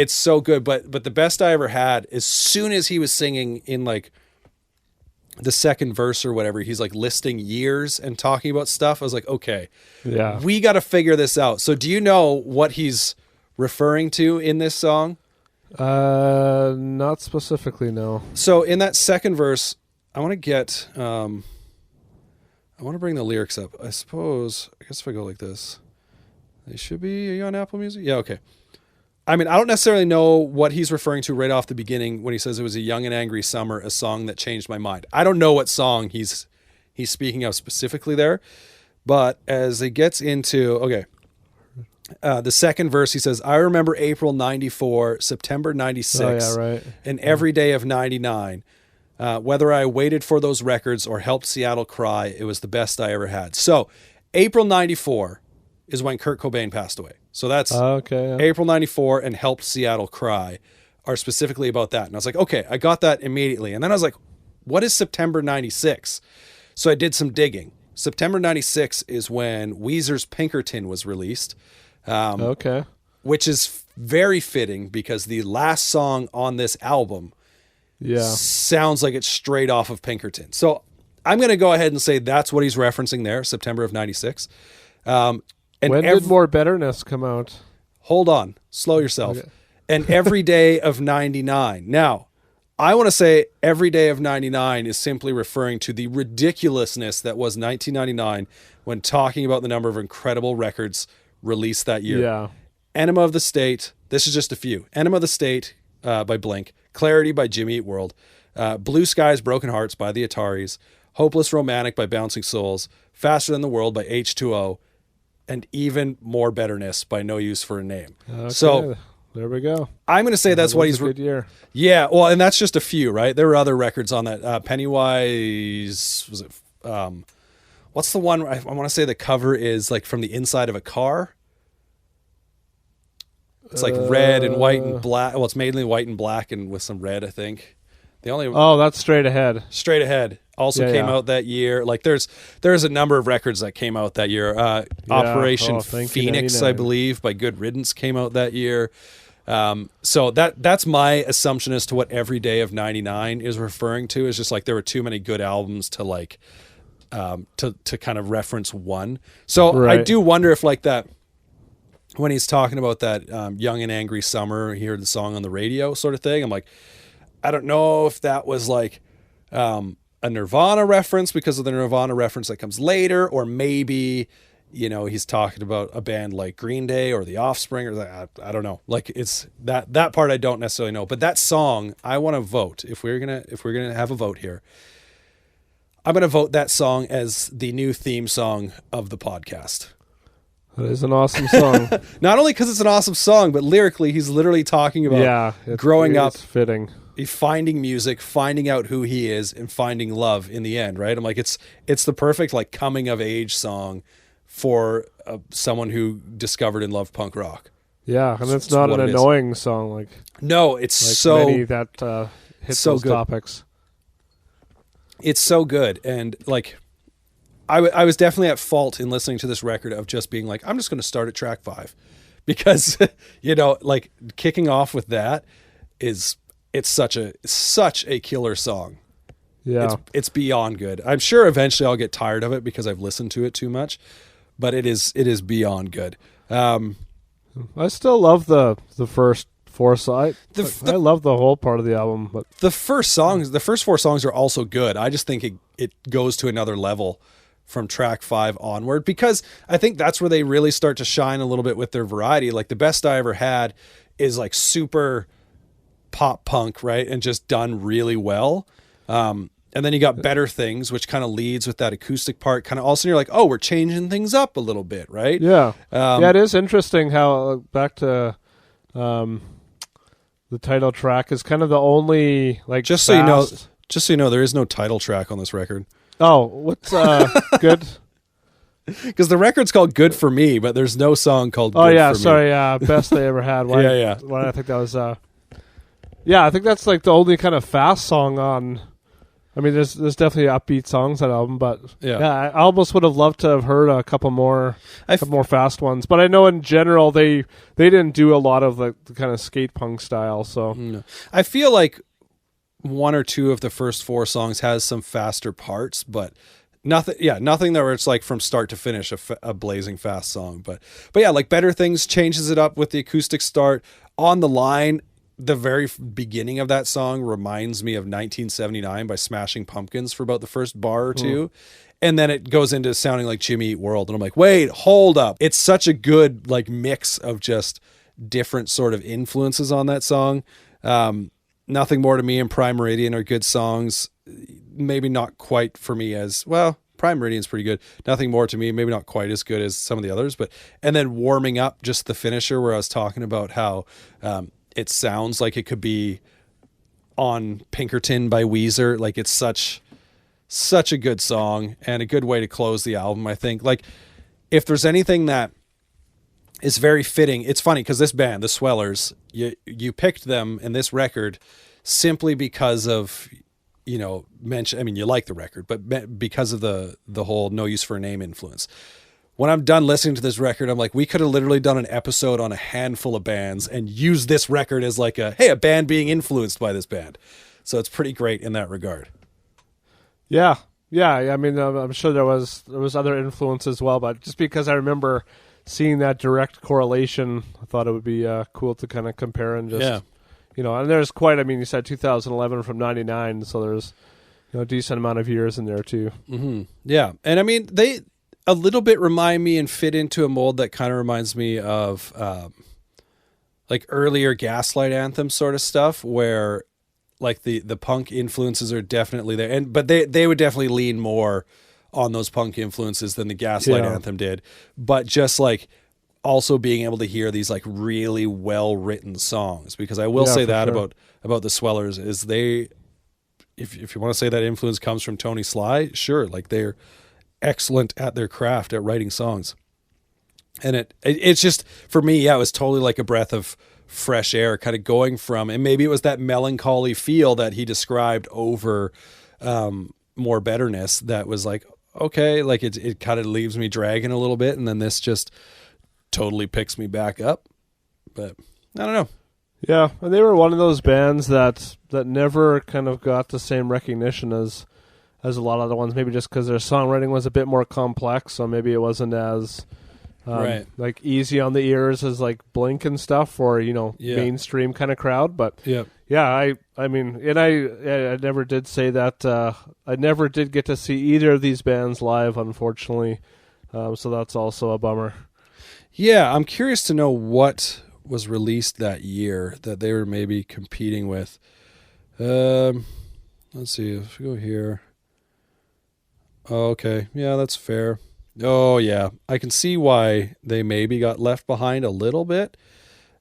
so good. But The Best I Ever Had, as soon as he was singing in like the second verse or whatever, he's like listing years and talking about stuff. I was like, okay, Yeah. we got to figure this out. So do you know what he's referring to in this song? Not specifically, no. So in that second verse, I want to bring the lyrics up. I guess if I go like this, they should be. Are you on Apple Music? Yeah, okay. I mean, I don't necessarily know what he's referring to right off the beginning when he says it was a young and angry summer, a song that changed my mind. I don't know what song he's speaking of specifically there, but as it gets into, the second verse, he says, I remember April 94, September 96, Oh, yeah, right. and every day of 99. Whether I waited for those records or helped Seattle cry, it was the best I ever had. So April 94 is when Kurt Cobain passed away. So that's Okay. Yeah. April 94 and Helped Seattle Cry are specifically about that. And I was like, okay, I got that immediately. And then I was like, what is September 96? So I did some digging. September 96 is when Weezer's Pinkerton was released. Okay. Which is very fitting because the last song on this album Yeah. sounds like it's straight off of Pinkerton. So I'm going to go ahead and say that's what he's referencing there, September of 96. And When did More Betterness come out? Hold on. Slow yourself. Okay. And Every Day of 99. Now, I want to say Every Day of 99 is simply referring to the ridiculousness that was 1999 when talking about the number of incredible records released that year. Yeah. Enema of the State. This is just a few. Enema of the State by Blink. Clarity by Jimmy Eat World. Blue Skies, Broken Hearts by the Ataris. Hopeless Romantic by Bouncing Souls. Faster Than the World by H2O. And Even More Betterness by No Use for a Name. Okay. So there we go. I'm going to say that's what he's... a good year. Yeah, well, and that's just a few, right? There were other records on that. Pennywise, was it... what's the one? I want to say the cover is like from the inside of a car. It's like red and white and black. Well, it's mainly white and black and with some red, I think. The only... Oh, that's Straight Ahead. Straight Ahead also came out that year. Like there's a number of records that came out that year. Operation Phoenix, I believe, by Good Riddance came out that year. So that's my assumption as to what Every Day of 99 is referring to. Is just like there were too many good albums to like to kind of reference one. So Right. I do wonder if like that when he's talking about that young and angry summer, he heard the song on the radio sort of thing. I'm like, I don't know if that was like a Nirvana reference because of the Nirvana reference that comes later, or maybe, you know, he's talking about a band like Green Day or The Offspring or that. I don't know. Like it's that part I don't necessarily know. But that song, I want to vote. If we're gonna have a vote here, I'm gonna vote that song as the new theme song of the podcast. That is an awesome song. Not only because it's an awesome song, but lyrically, he's literally talking about growing up, fitting, finding music, finding out who he is, and finding love in the end. Right? I'm like, it's the perfect like coming of age song for someone who discovered and loved punk rock. Yeah, and it's not an annoying song. Like no, it's like so many that hits so those good. topics. It's so good, and like. I was definitely at fault in listening to this record of just being like, I'm just going to start at track 5 because, you know, like kicking off with that it's such a killer song. Yeah. It's beyond good. I'm sure eventually I'll get tired of it because I've listened to it too much, but it is beyond good. I still love the first 4 songs. I love the whole part of the album, but the first 4 songs are also good. I just think it goes to another level from track 5 onward, because I think that's where they really start to shine a little bit with their variety. Like The Best I Ever Had is like super pop punk, right? And just done really well. And then you got Better Things, which kind of leads with that acoustic part. Kind of also you're like, oh, we're changing things up a little bit, right? Yeah. Yeah, it is interesting how back to the title track is kind of the only like just so you know, there is no title track on this record. Oh, what's good? Because the record's called Good For Me, but there's no song called Good For Me. Oh, yeah, sorry, Best They Ever Had. Why, yeah. Why I think that was... yeah, I think that's like the only kind of fast song on... I mean, there's definitely upbeat songs on that album, but I almost would have loved to have heard a couple more fast ones. But I know in general they didn't do a lot of the kind of skate punk style, so... No. I feel like 1 or 2 of the first 4 songs has some faster parts, but nothing that where it's like from start to finish a blazing fast song. But yeah, like Better Things changes it up with the acoustic start. On the Line, the very beginning of that song reminds me of 1979 by Smashing Pumpkins for about the first bar or 2. And then it goes into sounding like Jimmy Eat World. And I'm like, wait, hold up. It's such a good like mix of just different sort of influences on that song. Nothing More to Me and Prime Meridian are good songs. Maybe not quite for me as well. Prime Meridian's pretty good. Nothing More to Me, maybe not quite as good as some of the others. And then Warming Up, just the finisher where I was talking about how it sounds like it could be on Pinkerton by Weezer. Like it's such a good song and a good way to close the album. I think like if there's anything that is very fitting. It's funny because this band, the Swellers, you picked them in this record simply because of, you know, you like the record, but because of the whole No Use for a Name influence. When I'm done listening to this record, I'm like, we could have literally done an episode on a handful of bands and used this record as like a band being influenced by this band. So it's pretty great in that regard. Yeah. I mean, I'm sure there was other influence as well, but just because I remember seeing that direct correlation, I thought it would be cool to kind of compare and just, you know, and there's quite, I mean, you said 2011 from 99, so there's, you know, a decent amount of years in there too. Mm-hmm. Yeah. And I mean, they a little bit remind me and fit into a mold that kind of reminds me of like earlier Gaslight Anthem sort of stuff where like the punk influences are definitely there. But they would definitely lean more on those punk influences than the Gaslight Anthem did, but just like also being able to hear these like really well written songs, because I will say that about the Swellers is they, if you want to say that influence comes from Tony Sly, sure, like they're excellent at their craft at writing songs, and it's just for me, it was totally like a breath of fresh air, kind of going from, and maybe it was that melancholy feel that he described over More Betterness that was like, okay, like it kind of leaves me dragging a little bit, and then this just totally picks me back up. But I don't know. Yeah, and they were one of those bands that never kind of got the same recognition as a lot of other ones, maybe just because their songwriting was a bit more complex, so maybe it wasn't as like easy on the ears as like Blink and stuff, or, you know, mainstream kind of crowd. But I mean, and I never did say that. I never did get to see either of these bands live, unfortunately. So that's also a bummer. Yeah, I'm curious to know what was released that year that they were maybe competing with. Let's see, if we go here. Oh, okay. Yeah, that's fair. Oh yeah, I can see why they maybe got left behind a little bit.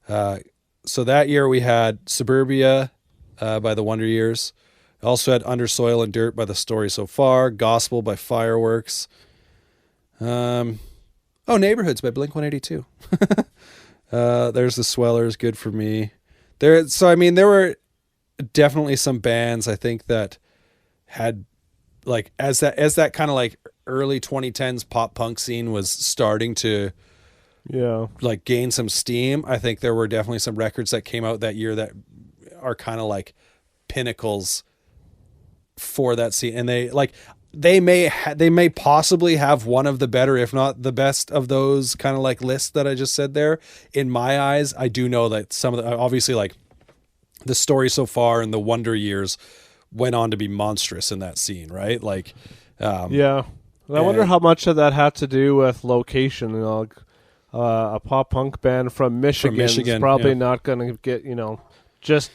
So that year we had Suburbia by the Wonder Years. Also had Under Soil and Dirt by The Story So Far. Gospel by Fireworks. Neighborhoods by Blink-182. There's the Swellers, Good For Me. There were definitely some bands I think that had like as that kind of like early 2010s pop punk scene was starting to like gain some steam. I think there were definitely some records that came out that year that are kind of like pinnacles for that scene, and they may possibly have one of the better, if not the best, of those kind of like lists that I just said there. In my eyes, I do know that some of the, obviously like The Story So Far and the Wonder Years went on to be monstrous in that scene, right? Like, yeah. And I wonder how much of that had to do with location. You know, a pop punk band from Michigan is probably not going to get, you know, just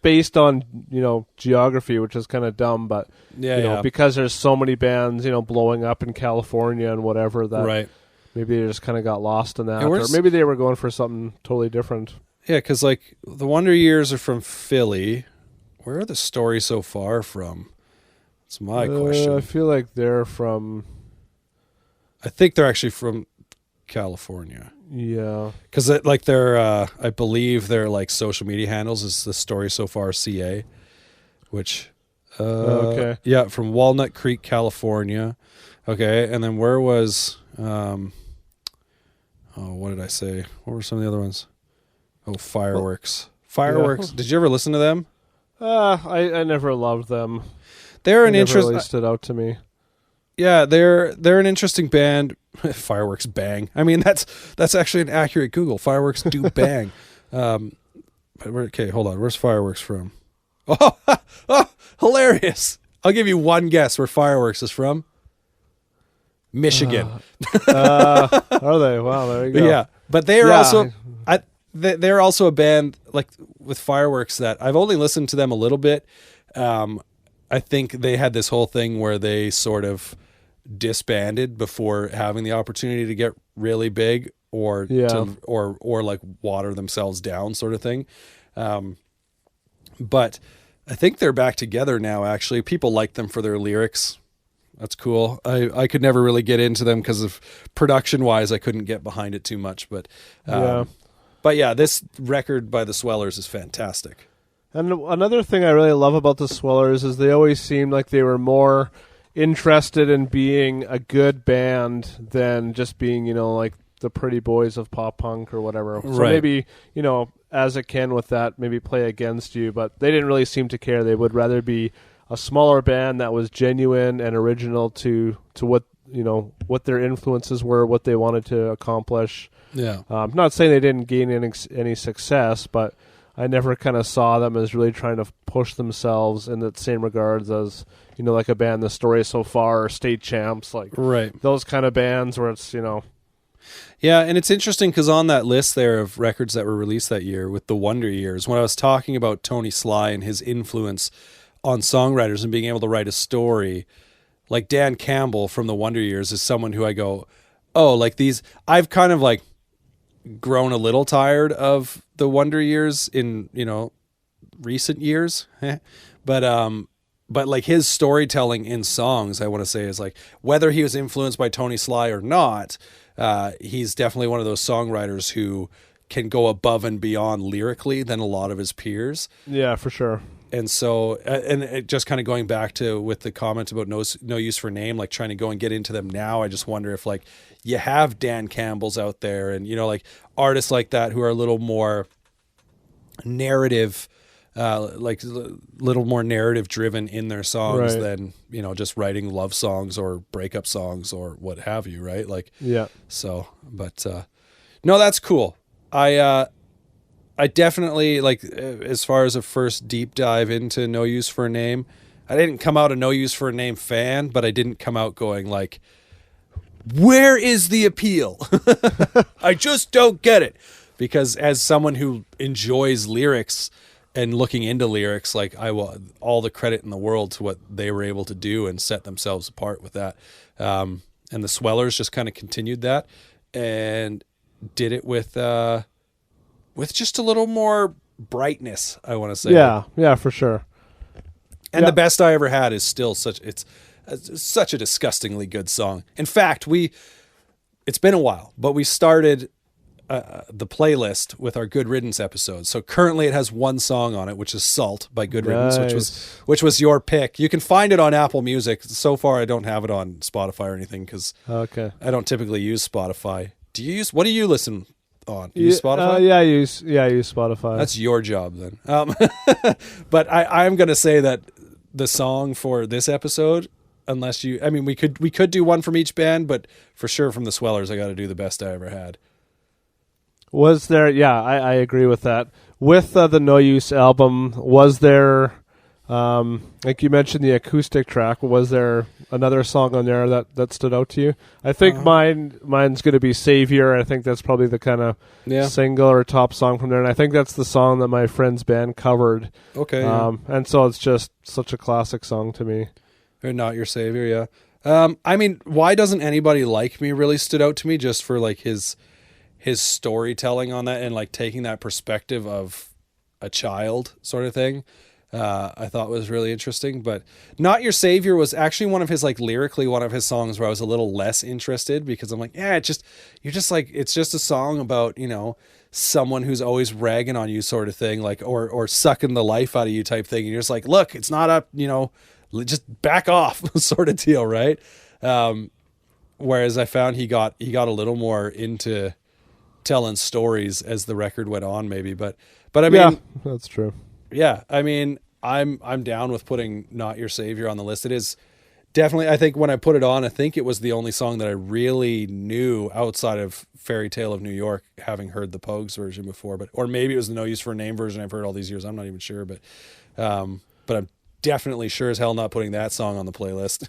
based on, you know, geography, which is kind of dumb, but you know, because there's so many bands, you know, blowing up in California and whatever, that maybe they just kind of got lost in that, or maybe they were going for something totally different. Yeah, because like the Wonder Years are from Philly. Where are The Story So Far from? That's my question. I feel like they're from... I think they're actually from California. Yeah. Because like their, I believe their like social media handles is The Story So Far CA, which... okay. Yeah, from Walnut Creek, California. Okay, and then where was... what did I say? What were some of the other ones? Oh, Fireworks. Fireworks. Yeah. Did you ever listen to them? I never loved them. They're an interesting. Really stood out to me. Yeah, they're an interesting band. Fireworks bang. I mean, that's actually an accurate Google. Fireworks do bang. Okay, hold on. Where's Fireworks from? Oh, hilarious! I'll give you one guess where Fireworks is from. Michigan. Are they? Wow, there you go. Yeah, but they are also. They're also a band like with Fireworks that I've only listened to them a little bit. I think they had this whole thing where they sort of disbanded before having the opportunity to get really big or like water themselves down, sort of thing. But I think they're back together now. Actually, people like them for their lyrics. That's cool. I could never really get into them because of production wise. I couldn't get behind it too much, but yeah, this record by the Swellers is fantastic. And another thing I really love about the Swellers is they always seemed like they were more interested in being a good band than just being, you know, like the pretty boys of pop punk or whatever. So maybe, you know, as it can with that, maybe play against you, but they didn't really seem to care. They would rather be a smaller band that was genuine and original to what, you know, what their influences were, what they wanted to accomplish. Yeah. I'm not saying they didn't gain any success, but I never kind of saw them as really trying to push themselves in the same regards as, you know, like a band, The Story So Far, or State Champs, like those kind of bands where it's, you know. Yeah, and it's interesting because on that list there of records that were released that year with the Wonder Years, when I was talking about Tony Sly and his influence on songwriters and being able to write a story, like Dan Campbell from the Wonder Years is someone who I go, oh, like these, I've kind of like grown a little tired of the Wonder Years in, you know, recent years. But like his storytelling in songs, I want to say, is like, whether he was influenced by Tony Sly or not, he's definitely one of those songwriters who can go above and beyond lyrically than a lot of his peers. Yeah, for sure. And so, and it just kind of going back to with the comment about no use for name, like trying to go and get into them now. I just wonder if like you have Dan Campbell's out there and, you know, like artists like that who are a little more narrative, like a little more narrative driven in their songs than, you know, just writing love songs or breakup songs or what have you. Right. Like, yeah. So, but, no, that's cool. I definitely, like, as far as a first deep dive into No Use for a Name, I didn't come out a No Use for a Name fan, but I didn't come out going like, where is the appeal? I just don't get it. Because as someone who enjoys lyrics and looking into lyrics, like I will all the credit in the world to what they were able to do and set themselves apart with that. And the Swellers just kind of continued that and did it with just a little more brightness, I want to say. Yeah, for sure. And The Best I Ever Had is still such a disgustingly good song. In fact, it's been a while, but we started the playlist with our Good Riddance episode. So currently it has one song on it, which is Salt by Good Riddance, which was your pick. You can find it on Apple Music. So far I don't have it on Spotify or anything because I don't typically use Spotify. What do you listen on? Do you use Spotify? I use Spotify. That's your job then. But I'm going to say that the song for this episode, we could do one from each band, but for sure from the Swellers, I got to do The Best I Ever Had. Was there? Yeah, I agree with that. With the No Use album, was there, like you mentioned, the acoustic track? Was there another song on there that stood out to you? I think mine's going to be Savior. I think that's probably the kind of single or top song from there, and I think that's the song that my friend's band covered. Okay. And so it's just such a classic song to me. Or Not Your Savior, yeah. Why Doesn't Anybody Like Me really stood out to me just for like his storytelling on that and like taking that perspective of a child sort of thing. I thought was really interesting, but Not Your Savior was actually one of his like lyrically one of his songs where I was a little less interested because I'm like, it's just a song about, someone who's always ragging on you sort of thing, like, or sucking the life out of you type thing. And you're just like, look, it's not up, just back off sort of deal. Right. Whereas I found he got a little more into telling stories as the record went on maybe, but I mean, yeah, that's true. Yeah. I mean, I'm down with putting Not Your Savior on the list. It is definitely, I think when I put it on, I think it was the only song that I really knew outside of Fairy Tale of New York, having heard the Pogues version before, or maybe it was the No Use for a Name version I've heard all these years. I'm not even sure, but I'm definitely sure as hell not putting that song on the playlist.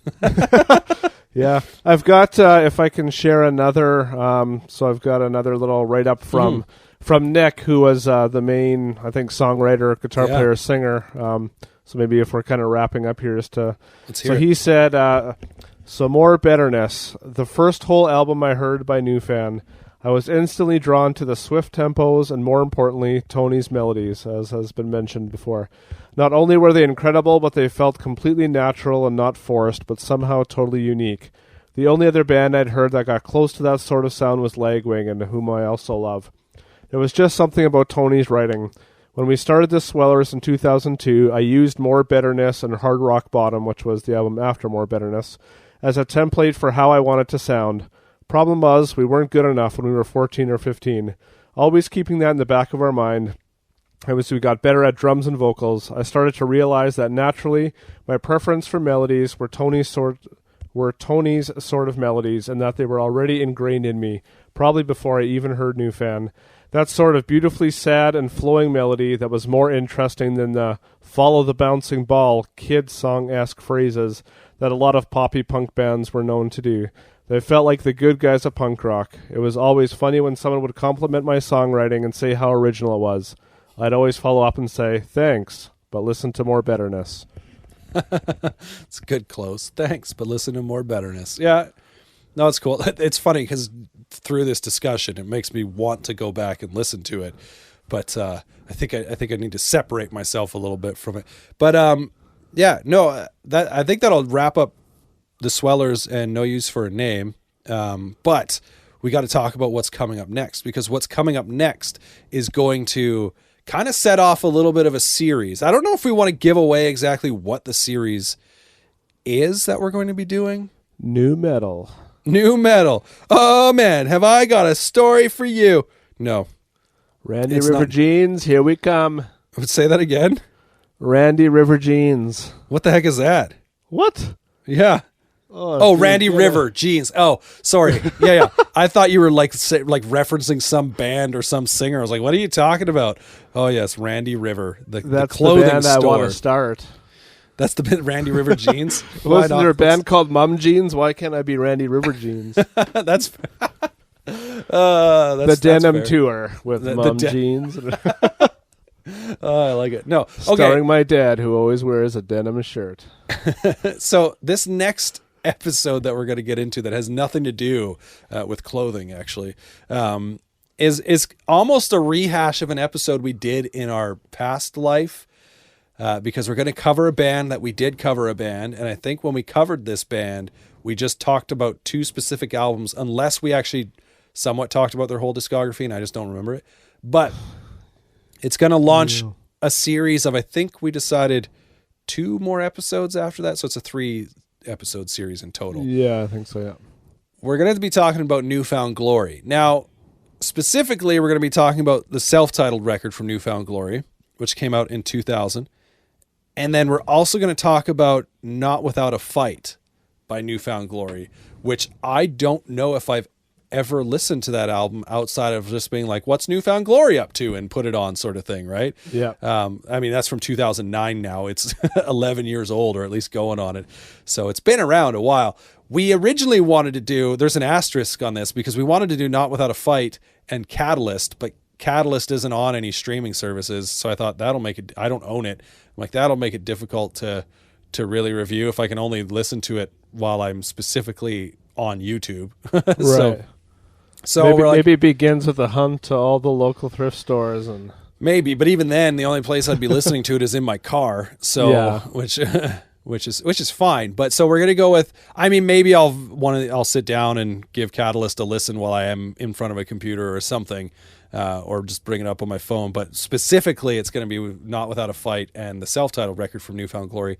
Yeah, I've got, if I can share another, so I've got another little write-up from Nick, who was the main, I think, songwriter, guitar player, singer. So maybe if we're kind of wrapping up here, he said, so More Betterness, the first whole album I heard by NUFAN. I was instantly drawn to the swift tempos and, more importantly, Tony's melodies, as has been mentioned before. Not only were they incredible, but they felt completely natural and not forced, but somehow totally unique. The only other band I'd heard that got close to that sort of sound was Lagwing, and whom I also love. There was just something about Tony's writing. When we started the Swellers in 2002, I used More Betterness and Hard Rock Bottom, which was the album after More Betterness, as a template for how I wanted to sound. Problem was, we weren't good enough when we were 14 or 15. Always keeping that in the back of our mind. As we got better at drums and vocals, I started to realize that naturally, my preference for melodies were Tony's sort of melodies, and that they were already ingrained in me, probably before I even heard NUFAN. That sort of beautifully sad and flowing melody that was more interesting than the follow the bouncing ball kid song-esque phrases that a lot of poppy punk bands were known to do. They felt like the good guys of punk rock. It was always funny when someone would compliment my songwriting and say how original it was. I'd always follow up and say, thanks, but listen to More Betterness. It's a good close. Thanks, but listen to More Betterness. Yeah. No, it's cool. It's funny because through this discussion, it makes me want to go back and listen to it. But I think I need to separate myself a little bit from it. But I think that'll wrap up the Swellers and No Use for a Name. But we got to talk about what's coming up next, because what's coming up next is going to kind of set off a little bit of a series. I don't know if we want to give away exactly what the series is that we're going to be doing. New metal. Oh man, have I got a story for you? No. Randy River Jeans, here we come. Say that again. Randy River Jeans. What the heck is that? What? Yeah. Oh, Randy River Jeans. Oh, sorry. Yeah. I thought you were like referencing some band or some singer. I was like, what are you talking about? Oh, yes, Randy River, the clothing the band store. I want to start. That's the bit, Randy River Jeans. Wasn't there a band called Mum Jeans? Why can't I be Randy River Jeans? That's the denim fair. Tour with Mum Jeans. Oh, I like it. No, okay. Starring my dad, who always wears a denim shirt. So this next episode that we're going to get into that has nothing to do with clothing, actually, is almost a rehash of an episode we did in our past life, because we're going to cover a band that we did cover a band. And I think when we covered this band, we just talked about 2 specific albums, unless we actually somewhat talked about their whole discography, and I just don't remember it. But it's going to launch a series of, I think we decided 2 more episodes after that. So it's a 3-episode series in total. Yeah, I think so, yeah. We're going to be talking about Newfound Glory. Now, specifically, we're going to be talking about the self-titled record from Newfound Glory, which came out in 2000. And then we're also going to talk about Not Without a Fight by Newfound Glory, which I don't know if I've ever listened to that album outside of just being like, what's Newfound Glory up to, and put it on sort of thing, right? Yeah. I mean, that's from 2009 now. It's 11 years old, or at least going on it. So it's been around a while. We originally wanted to do, there's an asterisk on this, because we wanted to do Not Without a Fight and Catalyst, but Catalyst isn't on any streaming services. So I thought that'll make it, I don't own it. I'm like, that'll make it difficult to really review if I can only listen to it while I'm specifically on YouTube. Right. So maybe it begins with a hunt to all the local thrift stores, and maybe, but even then, the only place I'd be listening to it is in my car. So, yeah. which is fine. But so we're gonna go with. I mean, maybe I'll sit down and give Catalyst a listen while I am in front of a computer or something, or just bring it up on my phone. But specifically, it's gonna be Not Without a Fight and the self-titled record from Newfound Glory.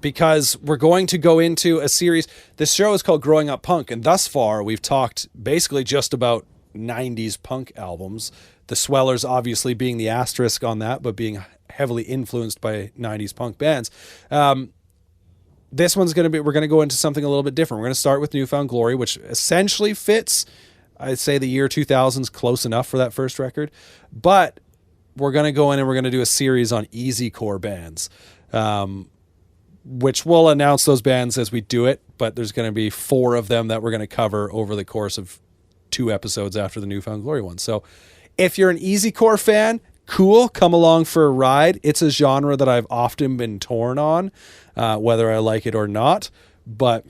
Because we're going to go into a series. This show is called Growing Up Punk, and thus far we've talked basically just about 90s punk albums. The Swellers obviously being the asterisk on that, but being heavily influenced by 90s punk bands. This one's going to be, we're going to go into something a little bit different. We're going to start with Newfound Glory, which essentially fits, I'd say, the year 2000's close enough for that first record. But we're going to go in and we're going to do a series on easycore bands. Which we'll announce those bands as we do it, but there's going to be 4 of them that we're going to cover over the course of 2 episodes after the Newfound Glory one. So if you're an easycore fan, cool, come along for a ride. It's a genre that I've often been torn on, whether I like it or not, but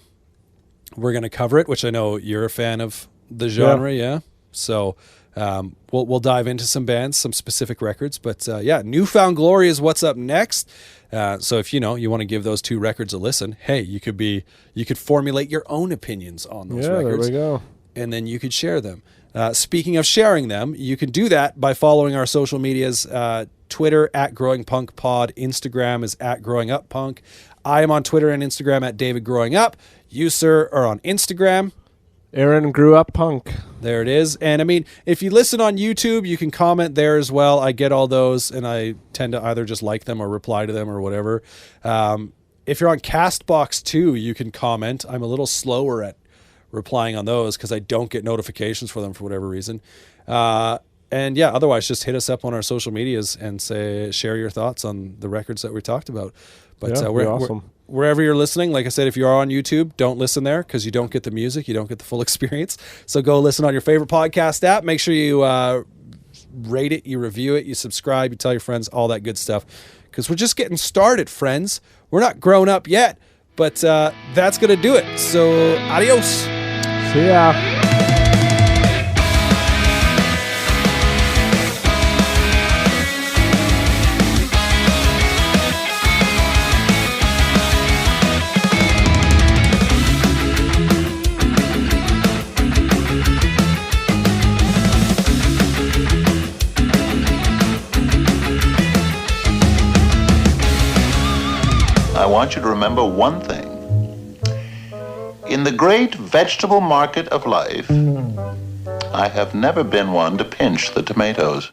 we're going to cover it, which I know you're a fan of the genre, yeah? So we'll dive into some bands, some specific records, but yeah, Newfound Glory is what's up next. So if you want to give those 2 records a listen, hey, you could formulate your own opinions on those records. There we go. And then you could share them. Speaking of sharing them, you can do that by following our social medias. Twitter @GrowingPunkPod, Instagram is @GrowingUpPunk. I am on Twitter and Instagram @DavidGrowingUp. You, sir, are on Instagram. Aaron grew up punk. There it is. And I mean, if you listen on YouTube, you can comment there as well. I get all those, and I tend to either just like them or reply to them or whatever. If you're on Castbox too, you can comment. I'm a little slower at replying on those because I don't get notifications for them for whatever reason. And yeah, otherwise just hit us up on our social medias and share your thoughts on the records that we talked about. But yeah, we're awesome. Wherever you're listening, like I said, if you are on YouTube, don't listen there because you don't get the music, you don't get the full experience. So go listen on your favorite podcast app. Make sure you rate it, you review it, you subscribe, you tell your friends, all that good stuff. Because we're just getting started, friends. We're not grown up yet, but that's going to do it. So adios. See ya. I want you to remember one thing. In the great vegetable market of life, I have never been one to pinch the tomatoes.